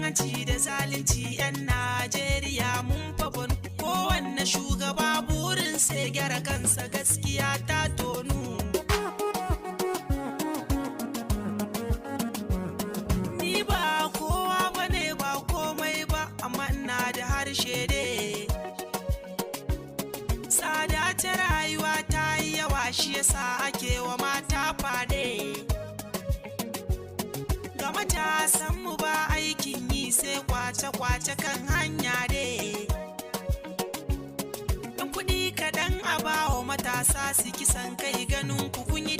hanci da zalunci 'yan Najeriya mun fabon kowanne shugaba burin sai gyara kansa gaskiya ta tonu. Ni ba kowa bane ba komai ba amma ina da harshe dai. Tsada ta rayuwa ta yi yawa shi yasa ake wa mata fade. Ga matasan mu ba aikin yi sai kwace-kwace kan hanya dai. Dan kuɗi kaɗan a bawa matasa su kisan kai ganin ku kun yi